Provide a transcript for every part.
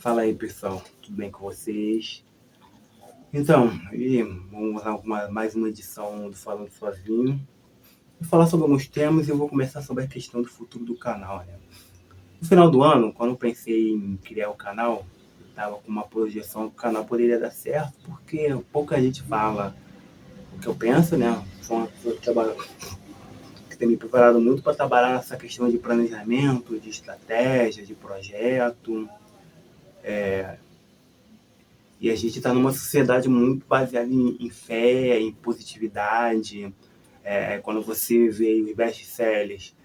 Fala aí, pessoal, tudo bem com vocês? Então, vamos lá mais uma edição do Falando Sozinho. Vou falar sobre alguns temas e eu vou começar sobre a questão do futuro do canal, né? No final do ano, quando eu pensei em criar o canal, eu estava com uma projeção que o canal poderia dar certo, porque pouca gente fala o que eu penso, né? Sou uma pessoa que tem me preparado muito para trabalhar nessa questão de planejamento, de estratégia, de projeto. E a gente está numa sociedade muito baseada em fé, em positividade. Quando você vê os best-sellers,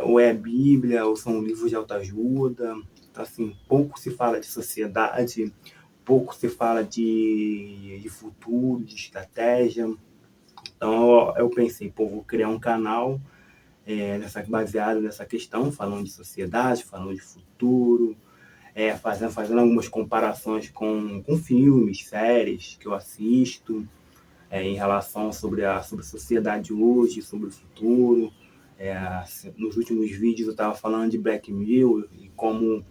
ou é a Bíblia, ou são livros de autoajuda. Então, assim, pouco se fala de sociedade, pouco se fala de futuro, de estratégia. Então, eu pensei, vou criar um canal baseado nessa questão, falando de sociedade, falando de futuro, fazendo algumas comparações com filmes, séries que eu assisto, em relação sobre a sociedade hoje, sobre o futuro. Nos últimos vídeos eu estava falando de Black Mirror e como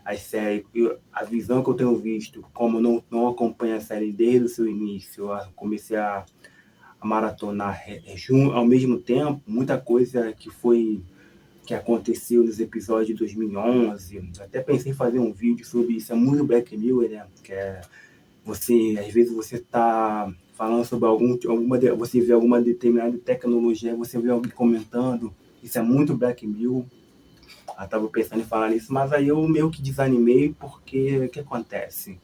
as séries, a visão que eu tenho visto, como eu não acompanho a série desde o seu início, eu comecei a maratonar ao mesmo tempo, muita coisa que aconteceu nos episódios de 2011. Até pensei em fazer um vídeo sobre isso, é muito Black Mirror, né? Que é às vezes você está falando sobre você vê alguma determinada tecnologia, você vê alguém comentando, isso é muito Black Mirror. Eu estava pensando em falar nisso, mas aí eu meio que desanimei, porque o que acontece?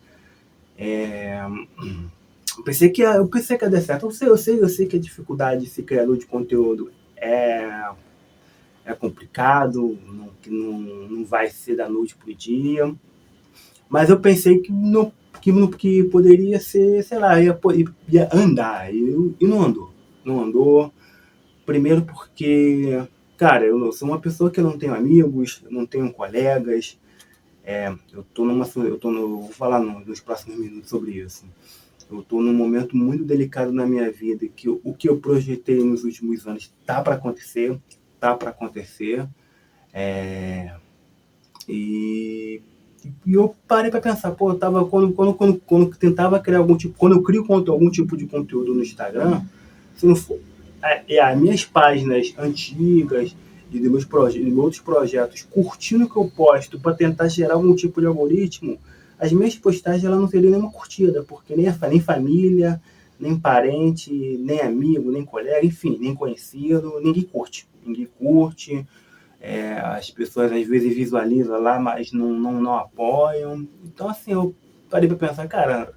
Eu pensei que ia dar certo. Eu sei que a dificuldade de ser criador de conteúdo é complicado, que não vai ser da noite pro dia. Mas eu pensei que poderia ser, sei lá, ia andar. E não andou. Não andou. Primeiro porque, cara, eu sou uma pessoa que não tenho amigos, não tenho colegas. Vou falar nos próximos minutos sobre isso. Eu estou num momento muito delicado na minha vida, que o que eu projetei nos últimos anos tá para acontecer, E, e eu parei para pensar, eu tava quando tentava criar quando eu crio algum tipo de conteúdo no Instagram, se não for as minhas páginas antigas e de outros projetos, curtindo o que eu posto para tentar gerar algum tipo de algoritmo, as minhas postagens ela não teriam nenhuma curtida, porque nem família, nem parente, nem amigo, nem colega, enfim, nem conhecido, ninguém curte. Ninguém curte. As pessoas às vezes visualizam lá, mas não apoiam. Então, assim, eu parei para pensar, cara,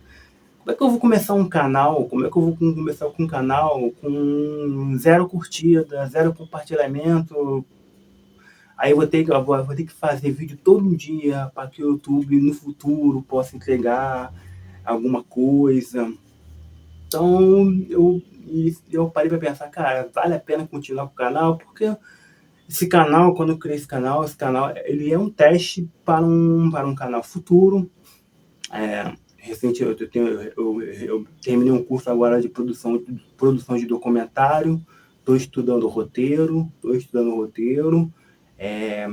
como é que eu vou começar um canal? Como é que eu vou começar com um canal com zero curtida, zero compartilhamento? Aí eu vou ter que fazer vídeo todo dia para que o YouTube no futuro possa entregar alguma coisa. Então eu parei para pensar, cara, vale a pena continuar com o canal? Porque quando eu criei esse canal ele é um teste para um canal futuro. Eu terminei um curso agora de produção de documentário, estou estudando roteiro, é,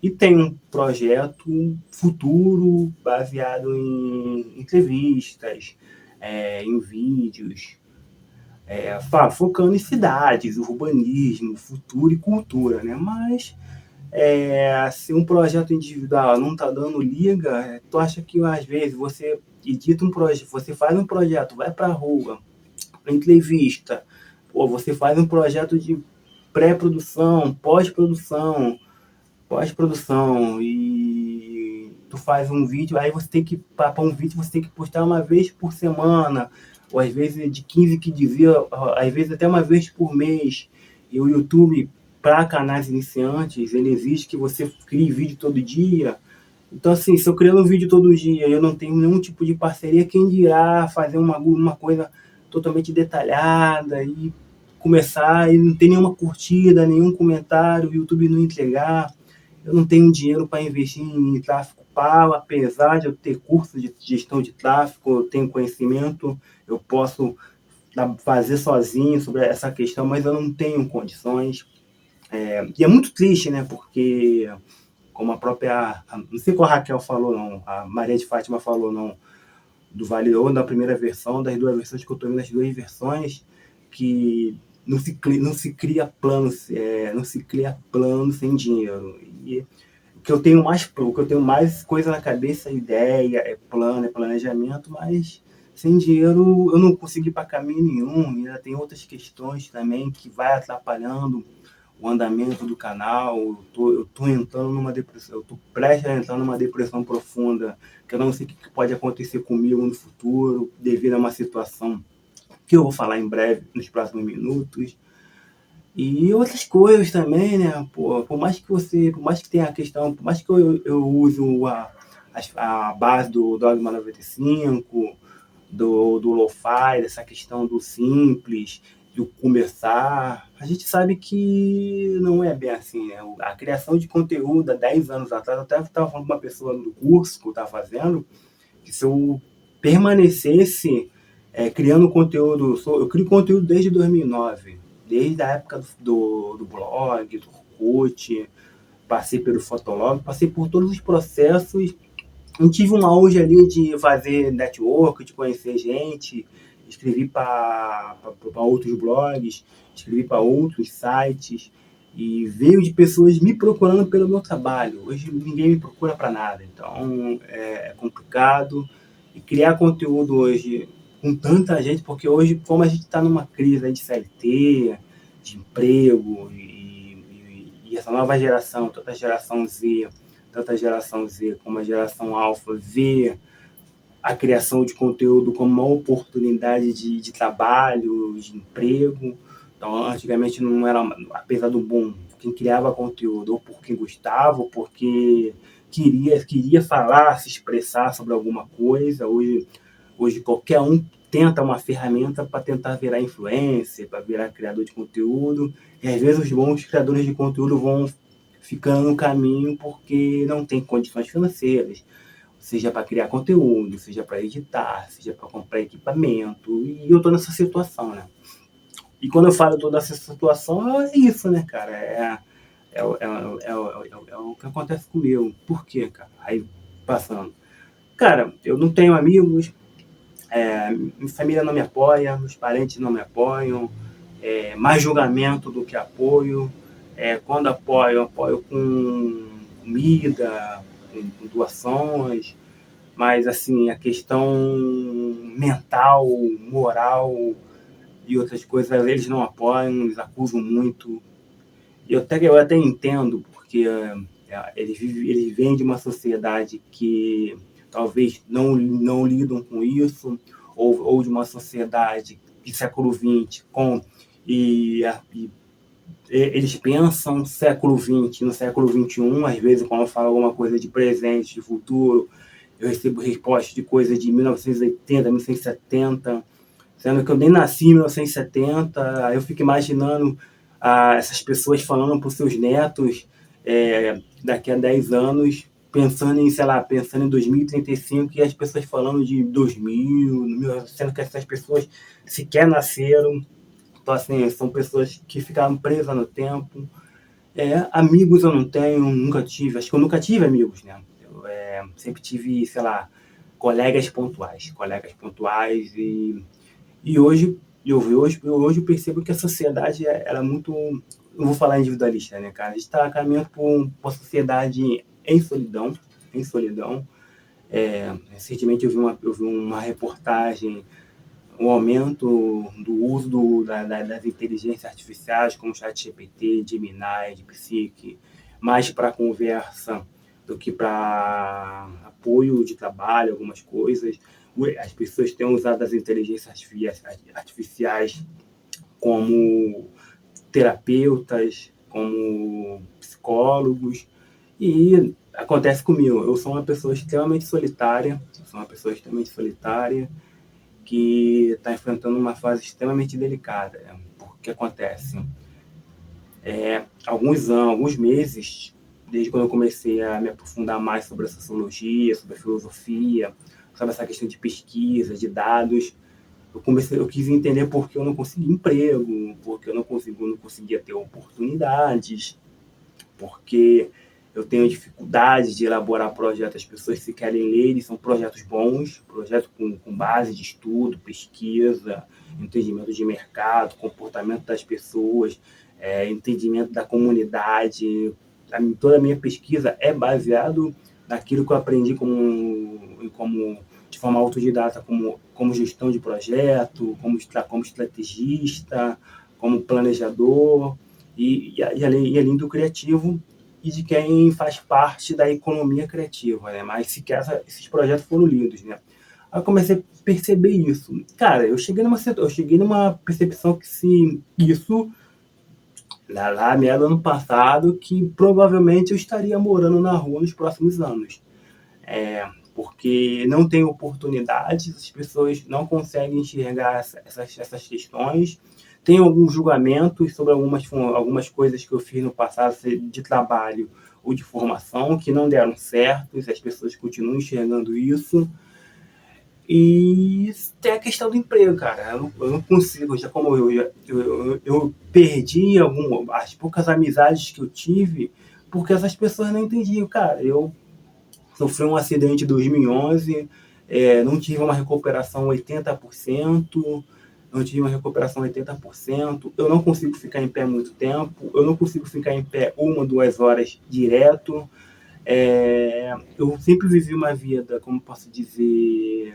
e tem um projeto futuro baseado em entrevistas, em vídeos, focando em cidades, urbanismo, futuro e cultura, né? Mas se um projeto individual não está dando liga, tu acha que às vezes você edita um projeto, você faz um projeto, vai para a rua, para entrevista, você faz um projeto de pré-produção, pós-produção, e tu faz um vídeo, aí você tem que, para um vídeo, você tem que postar uma vez por semana, ou às vezes de 15 que dizia, às vezes até uma vez por mês. E o YouTube, para canais iniciantes, ele exige que você crie vídeo todo dia. Então, assim, se eu criando um vídeo todo dia e eu não tenho nenhum tipo de parceria, quem dirá fazer uma coisa totalmente detalhada e começar e não ter nenhuma curtida, nenhum comentário, o YouTube não entregar. Eu não tenho dinheiro para investir em tráfego pago, apesar de eu ter curso de gestão de tráfego, eu tenho conhecimento, eu posso fazer sozinho sobre essa questão, mas eu não tenho condições. E é muito triste, né? Porque como a própria, não sei qual a Raquel falou não, a Maria de Fátima falou não, do Vale Ouro, da primeira versão, das duas versões que eu estou vendo, as duas versões, que não se cria plano, não se cria plano sem dinheiro. E o que eu tenho mais coisa na cabeça, ideia, é plano, é planejamento, mas sem dinheiro eu não consigo ir para caminho nenhum. E ainda tem outras questões também que vai atrapalhando o andamento do canal. Eu tô entrando numa depressão, eu tô prestes a entrar numa depressão profunda, que eu não sei o que pode acontecer comigo no futuro, devido a uma situação que eu vou falar em breve, nos próximos minutos. E outras coisas também, né? Pô, por mais que tenha a questão, por mais que eu use a base do Dogma 95, do lo-fi, dessa questão do simples, do começar, a gente sabe que não é bem assim, né? A criação de conteúdo há 10 anos atrás, eu até estava falando com uma pessoa do curso que eu estava fazendo, que se eu permanecesse criando conteúdo, eu crio conteúdo desde 2009, desde a época do blog, do Orkut, passei pelo Fotolog, passei por todos os processos. Eu tive um auge ali de fazer network, de conhecer gente, escrevi para outros blogs, escrevi para outros sites, e veio de pessoas me procurando pelo meu trabalho. Hoje ninguém me procura para nada, então é complicado. E criar conteúdo hoje com tanta gente, porque hoje, como a gente está numa crise de CLT, de emprego, e essa nova geração, toda a geração Z, tanto a geração Z como a geração Alpha vê a criação de conteúdo como uma oportunidade de trabalho, de emprego. Então, antigamente não era, apesar do boom, quem criava conteúdo ou por quem gostava, ou porque queria falar, se expressar sobre alguma coisa. Hoje qualquer um tenta uma ferramenta para tentar virar influencer, para virar criador de conteúdo. E às vezes os bons criadores de conteúdo vão ficando no caminho porque não tem condições financeiras, seja para criar conteúdo, seja para editar, seja para comprar equipamento. E eu estou nessa situação, né? E quando eu falo toda essa situação, é isso, né, cara? É o que acontece comigo. Por quê, cara? Aí, passando. Cara, eu não tenho amigos, minha família não me apoia, meus parentes não me apoiam, mais julgamento do que apoio. Quando apoio, eu apoio com comida, com doações, mas assim, a questão mental, moral e outras coisas, eles não apoiam, eles acusam muito. Eu até entendo, porque eles vêm de uma sociedade que talvez não lidam com isso, ou de uma sociedade de século XX e eles pensam século XX, no século XXI, às vezes quando eu falo alguma coisa de presente, de futuro, eu recebo respostas de coisas de 1980, 1970, sendo que eu nem nasci em 1970, aí eu fico imaginando essas pessoas falando para os seus netos daqui a 10 anos, pensando em, sei lá, pensando em 2035, e as pessoas falando de 2000, sendo que essas pessoas sequer nasceram. Então, assim, são pessoas que ficaram presas no tempo. Amigos eu não tenho, nunca tive, acho que eu nunca tive amigos, né? Eu sempre tive, sei lá, colegas pontuais e hoje eu percebo que a sociedade ela é muito, não vou falar individualista, né, cara? A gente está caminhando por uma sociedade em solidão, em solidão. Recentemente eu vi uma reportagem, um aumento do uso das inteligências artificiais, como o ChatGPT, Gemini, DeepSeek, mais para conversa do que para apoio de trabalho, algumas coisas. As pessoas têm usado as inteligências artificiais como terapeutas, como psicólogos, e acontece comigo. Eu sou uma pessoa extremamente solitária, que está enfrentando uma fase extremamente delicada. Porque acontece? Alguns meses, desde quando eu comecei a me aprofundar mais sobre a sociologia, sobre a filosofia, sobre essa questão de pesquisa, de dados, eu quis entender por que eu não conseguia emprego, porque eu não conseguia ter oportunidades, porque eu tenho dificuldade de elaborar projetos. As pessoas, se querem ler, eles são projetos bons, projetos com base de estudo, pesquisa, entendimento de mercado, comportamento das pessoas, entendimento da comunidade. Toda a minha pesquisa é baseado naquilo que eu aprendi de forma autodidata, como gestão de projeto, como estrategista, como planejador, e além do criativo e de quem faz parte da economia criativa, né? Mas sequer esses projetos foram lidos, né? Aí eu comecei a perceber isso. Cara, eu cheguei numa percepção que se isso, lá meio do ano passado, que provavelmente eu estaria morando na rua nos próximos anos. Porque não tem oportunidades, as pessoas não conseguem enxergar essas questões. Tem alguns julgamentos sobre algumas coisas que eu fiz no passado de trabalho ou de formação que não deram certo, as pessoas continuam enxergando isso. E tem a questão do emprego, cara. Eu não consigo, já como eu perdi as poucas amizades que eu tive porque essas pessoas não entendiam, cara. Eu sofri um acidente em 2011, não tive uma recuperação 80%, não tive uma recuperação 80%, eu não consigo ficar em pé muito tempo, eu não consigo ficar em pé 1-2 horas direto. Eu sempre vivi uma vida, como posso dizer,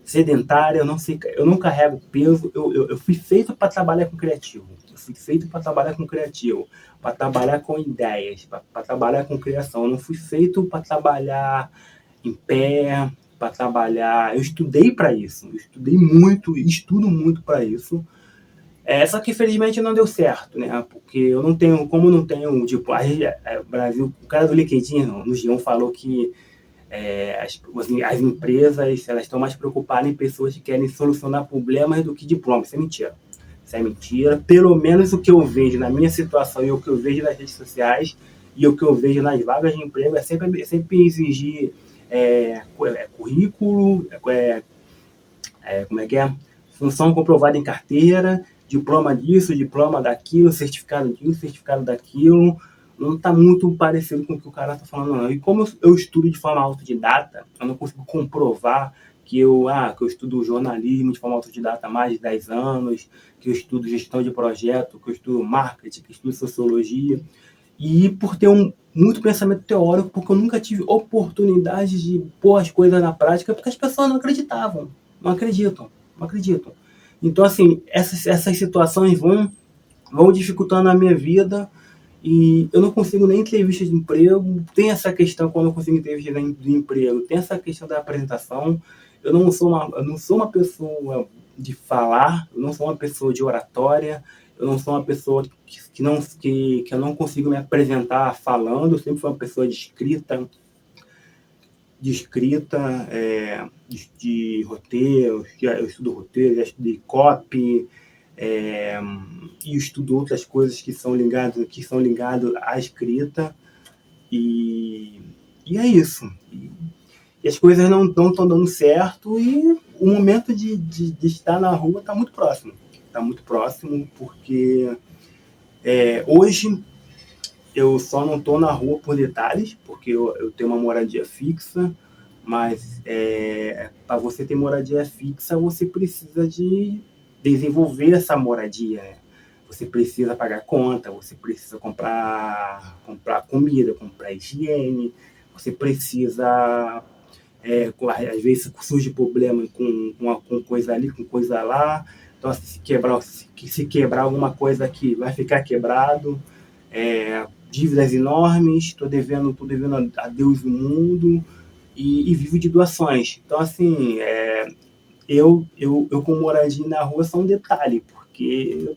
sedentária, eu não carrego peso, eu fui feito para trabalhar com criativo, para trabalhar com ideias, para trabalhar com criação, eu não fui feito para trabalhar em pé, para trabalhar, eu estudei para isso, eu estudei muito, estudo muito para isso, só que infelizmente não deu certo, né? Porque eu não tenho, tipo, o Brasil, o cara do LinkedIn, no G1 falou que as empresas, elas estão mais preocupadas em pessoas que querem solucionar problemas do que diplomas. Isso é mentira. Pelo menos o que eu vejo na minha situação e o que eu vejo nas redes sociais e o que eu vejo nas vagas de emprego é sempre exigir currículo, como é que é? Função comprovada em carteira, diploma disso, diploma daquilo, certificado disso, certificado daquilo. Não está muito parecido com o que o cara está falando, não. E como eu estudo de forma autodidata, eu não consigo comprovar que eu estudo jornalismo de forma autodidata há mais de 10 anos, que eu estudo gestão de projeto, que eu estudo marketing, que eu estudo sociologia. E por ter muito pensamento teórico, porque eu nunca tive oportunidade de pôr as coisas na prática, porque as pessoas não acreditavam, não acreditam. Então, assim, essas situações vão dificultando a minha vida e eu não consigo nem entrevista de emprego. Tem essa questão, quando eu consigo entrevista de emprego, tem essa questão da apresentação. Eu não sou uma pessoa de falar, eu não sou uma pessoa de oratória, eu não sou uma pessoa que eu não consigo me apresentar falando. Eu sempre fui uma pessoa de escrita, de roteiros, eu estudo roteiro, já estudei copy, e estudo outras coisas que são ligadas à escrita, e é isso. E as coisas não estão dando certo, e o momento de estar na rua está muito próximo. Está muito próximo, porque hoje eu só não estou na rua por detalhes, porque eu tenho uma moradia fixa, mas para você ter moradia fixa, você precisa de desenvolver essa moradia, né? Você precisa pagar conta, você precisa comprar comida, comprar higiene, você precisa, às vezes surge problema com coisa ali, com coisa lá. Então, se quebrar alguma coisa aqui, vai ficar quebrado. Dívidas enormes, estou devendo a Deus e o mundo, e vivo de doações. Então, assim, eu com moradia na rua só um detalhe, porque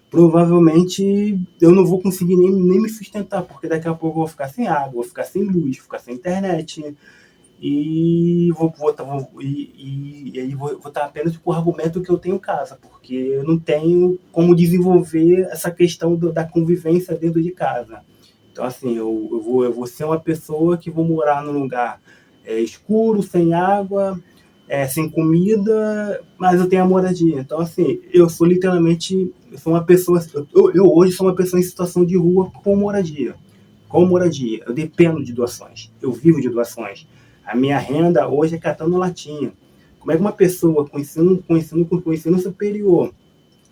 provavelmente eu não vou conseguir nem me sustentar, porque daqui a pouco eu vou ficar sem água, vou ficar sem luz, vou ficar sem internet, e aí vou estar apenas com o argumento que eu tenho em casa, porque eu não tenho como desenvolver essa questão da convivência dentro de casa. Então, assim, eu vou ser uma pessoa que vou morar num lugar escuro, sem água, sem comida, mas eu tenho a moradia. Então, assim, eu sou literalmente, eu sou uma pessoa, eu hoje sou uma pessoa em situação de rua com moradia. com moradia. Eu dependo de doações, eu vivo de doações. A minha renda hoje é catando latinha. Como é que uma pessoa com ensino superior,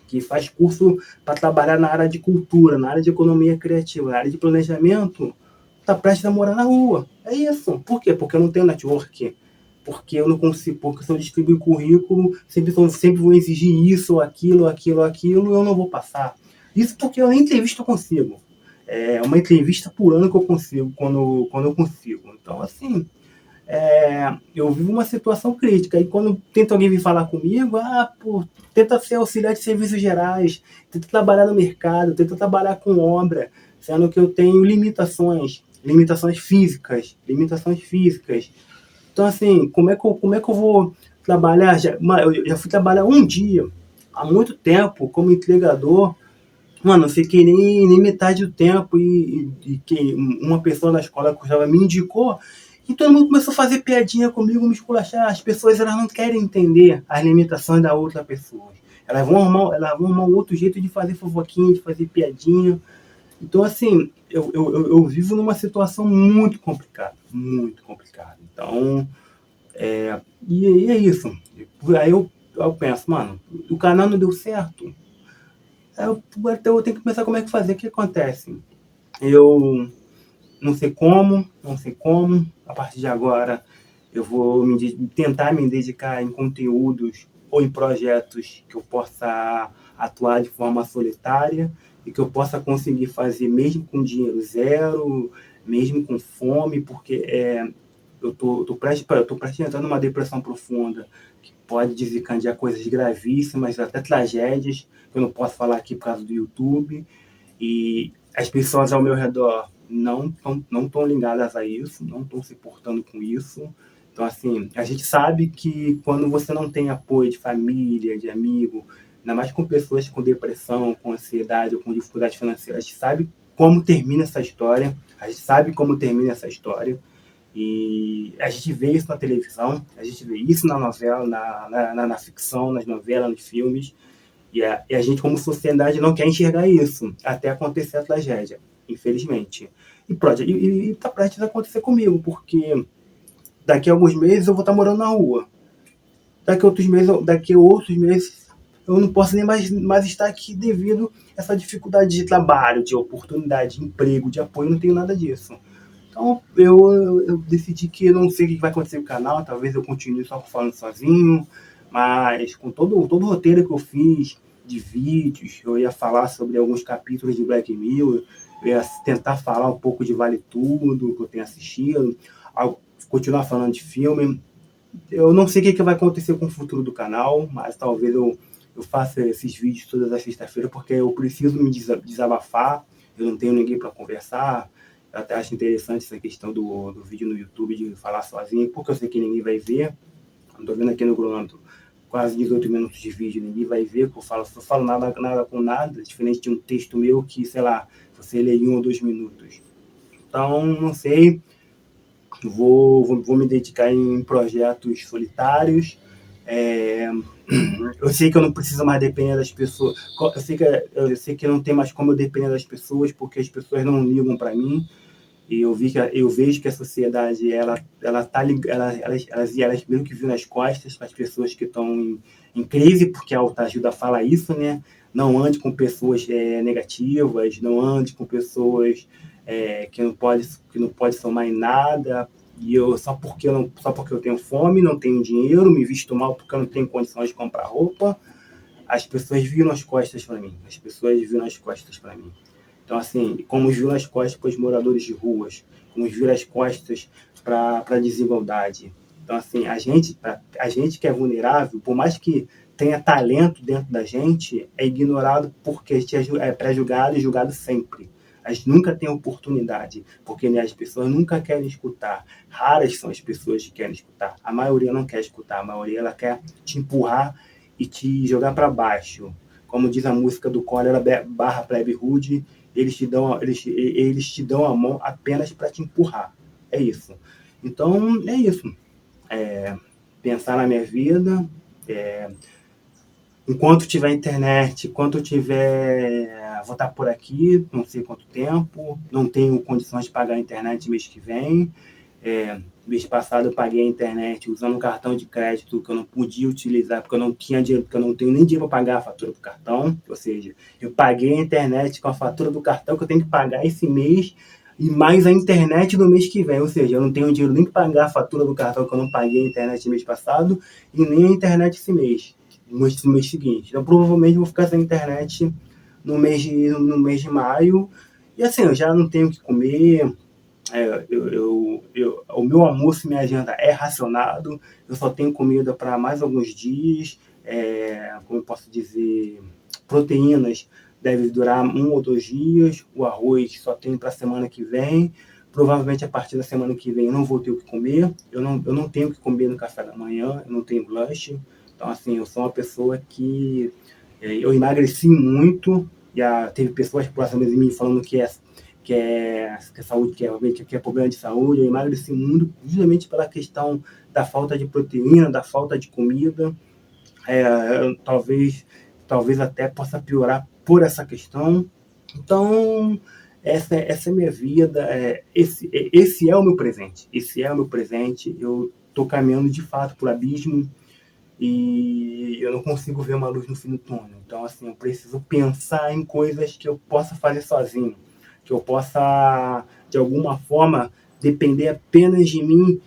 que faz curso para trabalhar na área de cultura, na área de economia criativa, na área de planejamento, está prestes a morar na rua? É isso. Por quê? Porque eu não tenho network. Porque eu não consigo, porque se eu distribuir currículo, sempre vou exigir isso, aquilo, eu não vou passar. Isso porque eu nem entrevista eu consigo. É uma entrevista por ano que eu consigo, quando eu consigo. Então, assim, eu vivo uma situação crítica. E quando tenta alguém vir falar comigo, pô, tenta ser auxiliar de serviços gerais, tenta trabalhar no mercado, tenta trabalhar com obra, sendo que eu tenho limitações físicas. Então, assim, como é que eu vou trabalhar? Eu já fui trabalhar um dia, há muito tempo, como entregador. Mano, eu fiquei nem metade do tempo e que uma pessoa na escola que eu já me indicou e todo mundo começou a fazer piadinha comigo, me esculachar. As pessoas elas não querem entender as limitações da outra pessoa. Elas vão arrumar um outro jeito de fazer fofoquinha, de fazer piadinha. Então, assim, eu vivo numa situação muito complicada, muito complicada. Então, e é isso. Aí eu penso, mano, o canal não deu certo. Eu tenho que pensar como é que fazer. O que acontece? Eu não sei como, a partir de agora eu vou tentar me dedicar em conteúdos ou em projetos que eu possa atuar de forma solitária e que eu possa conseguir fazer mesmo com dinheiro zero, mesmo com fome, porque eu tô prestes a entrar numa depressão profunda que pode desencadear coisas gravíssimas, até tragédias, que eu não posso falar aqui por causa do YouTube. E as pessoas ao meu redor não estão ligadas a isso, não estão se portando com isso. Então, assim, a gente sabe que quando você não tem apoio de família, de amigo, ainda mais com pessoas com depressão, com ansiedade ou com dificuldade financeira, a gente sabe como termina essa história, a gente sabe como termina essa história. E a gente vê isso na televisão, a gente vê isso na novela, na ficção, nas novelas, nos filmes. E a gente, como sociedade, não quer enxergar isso até acontecer a tragédia, infelizmente. E tá prestes a acontecer comigo, porque daqui a alguns meses eu vou estar morando na rua. Daqui a outros meses eu não posso nem mais estar aqui devido a essa dificuldade de trabalho, de oportunidade, de emprego, de apoio, não tenho nada disso. Então eu decidi que eu não sei o que vai acontecer com o canal, talvez eu continue só falando sozinho, mas com todo o roteiro que eu fiz de vídeos, eu ia falar sobre alguns capítulos de Black Mirror, eu ia tentar falar um pouco de Vale Tudo, que eu tenho assistido, continuar falando de filme. Eu não sei o que vai acontecer com o futuro do canal, mas talvez eu faça esses vídeos todas as sexta-feira, porque eu preciso me desabafar, eu não tenho ninguém para conversar. Eu até acho interessante essa questão do vídeo no YouTube, de falar sozinho, porque eu sei que ninguém vai ver. Estou vendo aqui no cronômetro quase 18 minutos de vídeo, ninguém vai ver, que eu falo nada com nada, diferente de um texto meu que, sei lá, você lê em 1 ou 2 minutos. Então, não sei, vou me dedicar em projetos solitários. É, eu sei que eu não preciso mais depender das pessoas. Eu sei que não tem mais como eu depender das pessoas, porque as pessoas não ligam para mim. E eu vejo que a sociedade ela tá elas meio que viram nas costas para as pessoas que estão em crise, porque a autoajuda fala isso, né? Não ande com pessoas negativas, não ande com pessoas que não pode somar em nada. E só porque eu tenho fome, não tenho dinheiro, me visto mal porque eu não tenho condições de comprar roupa, as pessoas viram as costas para mim. As pessoas viram as costas para mim. Então, assim, como viram as costas para os moradores de ruas, como viram as costas para a desigualdade. Então, assim, a gente que é vulnerável, por mais que tenha talento dentro da gente, é ignorado porque a gente é pré-julgado e julgado sempre. A gente nunca tem oportunidade, porque né, as pessoas nunca querem escutar. Raras são as pessoas que querem escutar. A maioria não quer escutar, a maioria ela quer te empurrar e te jogar para baixo. Como diz a música do Cólera barra Plebe Rude, eles te dão a mão apenas para te empurrar. É isso. Então, é isso. Pensar na minha vida, é, enquanto tiver internet, enquanto eu tiver, vou estar por aqui, não sei quanto tempo, não tenho condições de pagar a internet mês que vem. Mês passado eu paguei a internet usando um cartão de crédito que eu não podia utilizar, porque eu não tinha dinheiro, porque eu não tenho nem dinheiro para pagar a fatura do cartão. Ou seja, eu paguei a internet com a fatura do cartão que eu tenho que pagar esse mês e mais a internet no mês que vem. Ou seja, eu não tenho dinheiro nem para pagar a fatura do cartão que eu não paguei a internet mês passado e nem a internet esse mês, no mês seguinte. Então provavelmente eu vou ficar sem internet no mês de maio. E assim, eu já não tenho o que comer, o meu almoço e minha janta é racionado, eu só tenho comida para mais alguns dias, como eu posso dizer, proteínas devem durar 1 ou 2 dias, o arroz só tenho para a semana que vem, provavelmente a partir da semana que vem eu não vou ter o que comer, eu não tenho o que comer no café da manhã, eu não tenho lanche, então assim, eu sou uma pessoa que eu emagreci muito, já teve pessoas próximas de mim falando que é saúde, que é problema de saúde. Eu emagreci muito justamente pela questão da falta de proteína, da falta de comida. Talvez até possa piorar por essa questão. Então, essa é a minha vida. Esse é o meu presente. Esse é o meu presente. Eu estou caminhando de fato por abismo e eu não consigo ver uma luz no fim do túnel. Então, assim, eu preciso pensar em coisas que eu possa fazer sozinho, que eu possa, de alguma forma, depender apenas de mim,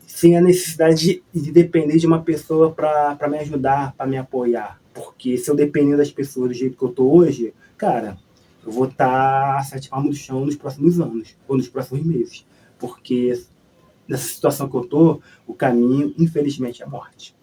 sem a necessidade de depender de uma pessoa para me ajudar, para me apoiar. Porque se eu depender das pessoas do jeito que eu estou hoje, cara, eu vou estar 7 palmos do chão nos próximos anos, ou nos próximos meses. Porque nessa situação que eu estou, o caminho, infelizmente, é a morte.